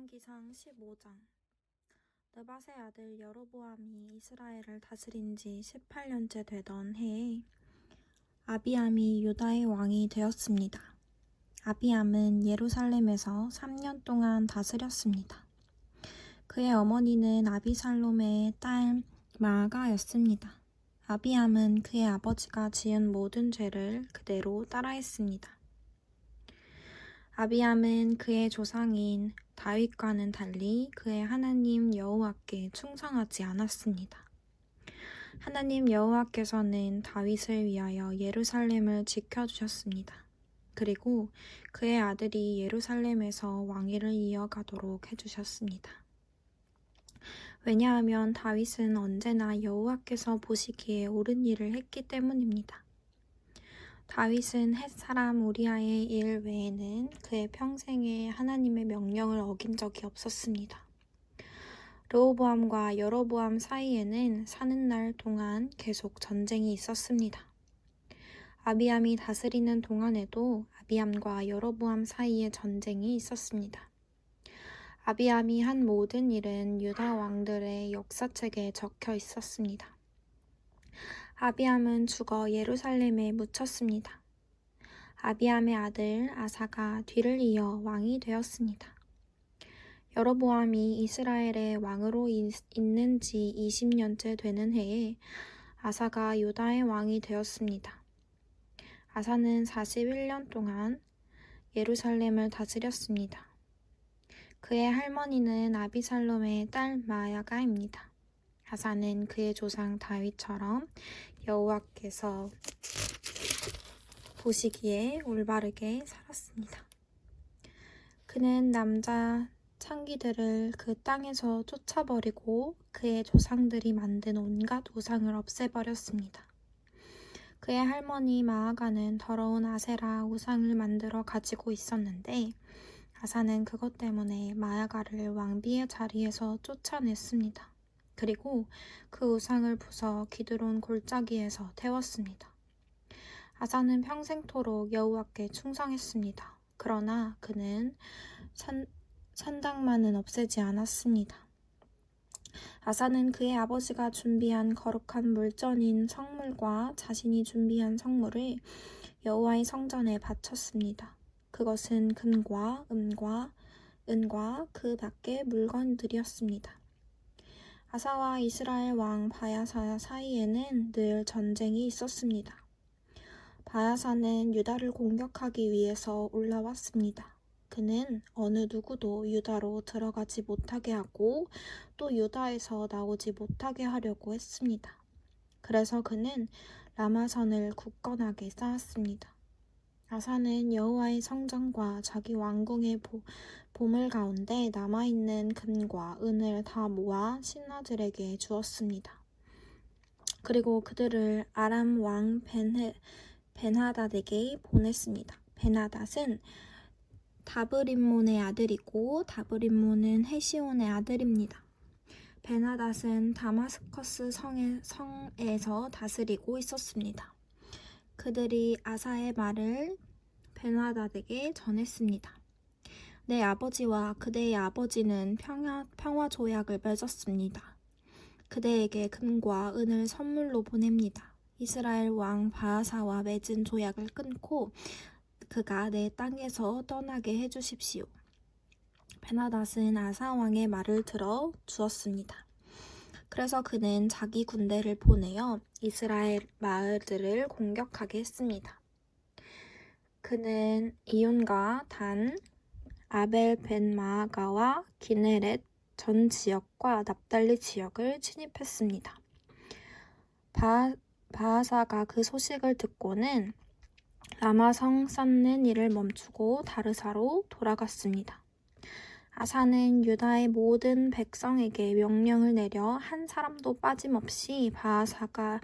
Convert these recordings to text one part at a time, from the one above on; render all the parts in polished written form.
열왕기상 15장. 느밧의 아들 여로보암이 이스라엘을 다스린 지 18년째 되던 해에 아비암이 유다의 왕이 되었습니다. 아비암은 예루살렘에서 3년 동안 다스렸습니다. 그의 어머니는 아비살롬의 딸 마아가였습니다. 아비암은 그의 아버지가 지은 모든 죄를 그대로 따라했습니다. 아비암은 그의 조상인 다윗과는 달리 그의 하나님 여호와께 충성하지 않았습니다. 하나님 여호와께서는 다윗을 위하여 예루살렘을 지켜주셨습니다. 그리고 그의 아들이 예루살렘에서 왕위를 이어가도록 해주셨습니다. 왜냐하면 다윗은 언제나 여호와께서 보시기에 옳은 일을 했기 때문입니다. 다윗은 햇사람 우리아의 일 외에는 그의 평생에 하나님의 명령을 어긴 적이 없었습니다. 르호보암과 여로보암 사이에는 사는 날 동안 계속 전쟁이 있었습니다. 아비암이 다스리는 동안에도 아비암과 여로보암 사이에 전쟁이 있었습니다. 아비암이 한 모든 일은 유다 왕들의 역사책에 적혀 있었습니다. 아비암은 죽어 예루살렘에 묻혔습니다. 아비암의 아들 아사가 뒤를 이어 왕이 되었습니다. 여로보암이 이스라엘의 왕으로 있는 지 20년째 되는 해에 아사가 유다의 왕이 되었습니다. 아사는 41년 동안 예루살렘을 다스렸습니다. 그의 할머니는 아비살롬의 딸 마야가입니다. 아사는 그의 조상 다윗처럼 여호와께서 보시기에 올바르게 살았습니다. 그는 남자 창기들을 그 땅에서 쫓아버리고 그의 조상들이 만든 온갖 우상을 없애버렸습니다. 그의 할머니 마아가는 더러운 아세라 우상을 만들어 가지고 있었는데 아사는 그것 때문에 마아가를 왕비의 자리에서 쫓아냈습니다. 그리고 그 우상을 부숴 기드론 골짜기에서 태웠습니다. 아사는 평생토록 여호와께 충성했습니다. 그러나 그는 산당만은 없애지 않았습니다. 아사는 그의 아버지가 준비한 거룩한 물전인 성물과 자신이 준비한 성물을 여호와의 성전에 바쳤습니다. 그것은 금과 은과 그 밖의 물건들이었습니다. 아사와 이스라엘 왕 바야사 사이에는 늘 전쟁이 있었습니다. 바야사는 유다를 공격하기 위해서 올라왔습니다. 그는 어느 누구도 유다로 들어가지 못하게 하고 또 유다에서 나오지 못하게 하려고 했습니다. 그래서 그는 라마선을 굳건하게 쌓았습니다. 아사는 여호와의 성전과 자기 왕궁의 보물 가운데 남아있는 금과 은을 다 모아 신하들에게 주었습니다. 그리고 그들을 아람 왕 벤하닷에게 보냈습니다. 벤하닷은 다브림몬의 아들이고 다브림몬은 헤시온의 아들입니다. 벤하닷은 다마스커스 성에서 다스리고 있었습니다. 그들이 아사의 말을 벤하닷에게 전했습니다. 내 아버지와 그대의 아버지는 평화 조약을 맺었습니다. 그대에게 금과 은을 선물로 보냅니다. 이스라엘 왕 바하사와 맺은 조약을 끊고 그가 내 땅에서 떠나게 해주십시오. 벤하닷은 아사 왕의 말을 들어 주었습니다. 그래서 그는 자기 군대를 보내어 이스라엘 마을들을 공격하게 했습니다. 그는 이온과 단, 아벨 벤 마아가와 기네렛 전 지역과 납달리 지역을 침입했습니다. 바하사가 그 소식을 듣고는 라마성 쌓는 일을 멈추고 다르사로 돌아갔습니다. 아사는 유다의 모든 백성에게 명령을 내려 한 사람도 빠짐없이 바하사가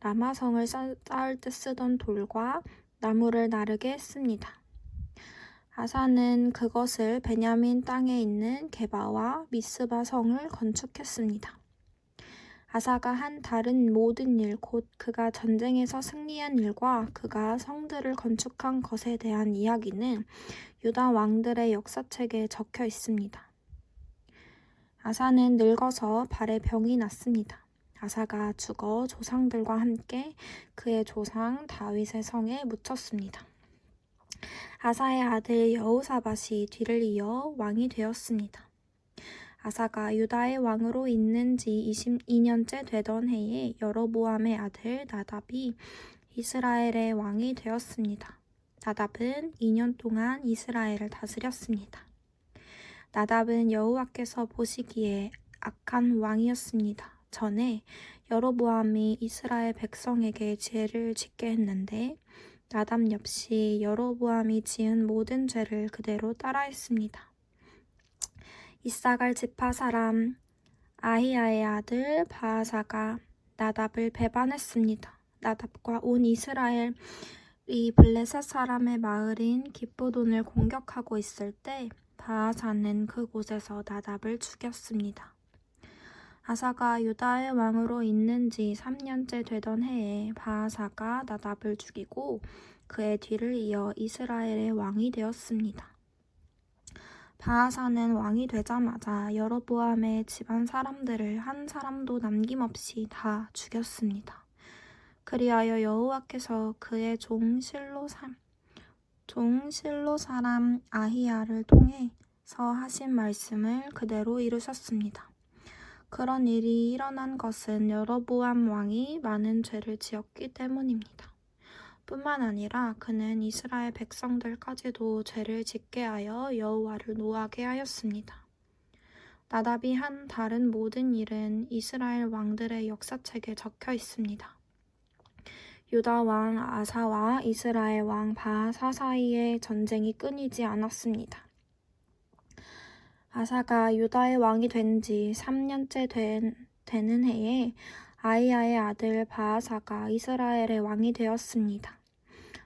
라마성을 쌓을 때 쓰던 돌과 나무를 나르게 했습니다. 아사는 그것을 베냐민 땅에 있는 게바와 미스바 성을 건축했습니다. 아사가 한 다른 모든 일, 곧 그가 전쟁에서 승리한 일과 그가 성들을 건축한 것에 대한 이야기는 유다 왕들의 역사책에 적혀 있습니다. 아사는 늙어서 발에 병이 났습니다. 아사가 죽어 조상들과 함께 그의 조상 다윗의 성에 묻혔습니다. 아사의 아들 여호사밧이 뒤를 이어 왕이 되었습니다. 아사가 유다의 왕으로 있는 지 22년째 되던 해에 여로보암의 아들 나답이 이스라엘의 왕이 되었습니다. 나답은 2년 동안 이스라엘을 다스렸습니다. 나답은 여호와께서 보시기에 악한 왕이었습니다. 전에 여로보암이 이스라엘 백성에게 죄를 짓게 했는데 나답 역시 여로보암이 지은 모든 죄를 그대로 따라했습니다. 이사갈 지파 사람 아히야의 아들 바아사가 나답을 배반했습니다. 나답과 온 이스라엘이 블레셋 사람의 마을인 기브온을 공격하고 있을 때 바아사는 그곳에서 나답을 죽였습니다. 아사가 유다의 왕으로 있는 지 3년째 되던 해에 바아사가 나답을 죽이고 그의 뒤를 이어 이스라엘의 왕이 되었습니다. 바아사는 왕이 되자마자 여로보암의 집안 사람들을 한 사람도 남김없이 다 죽였습니다. 그리하여 여호와께서 그의 종 실로 사람 아히야를 통해서 하신 말씀을 그대로 이루셨습니다. 그런 일이 일어난 것은 여로보암 왕이 많은 죄를 지었기 때문입니다. 뿐만 아니라 그는 이스라엘 백성들까지도 죄를 짓게 하여 여호와를 노하게 하였습니다. 나답이 한 다른 모든 일은 이스라엘 왕들의 역사책에 적혀 있습니다. 유다 왕 아사와 이스라엘 왕 바아사 사이에 전쟁이 끊이지 않았습니다. 아사가 유다의 왕이 된 지 3년째 되는 해에 아히야의 아들 바아사가 이스라엘의 왕이 되었습니다.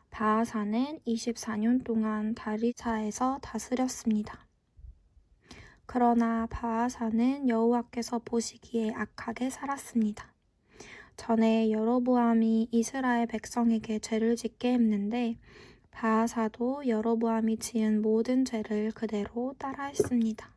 바아사는 24년 동안 다리사에서 다스렸습니다. 그러나 바아사는 여호와께서 보시기에 악하게 살았습니다. 전에 여로보암이 이스라엘 백성에게 죄를 짓게 했는데 바아사도 여로보암이 지은 모든 죄를 그대로 따라했습니다.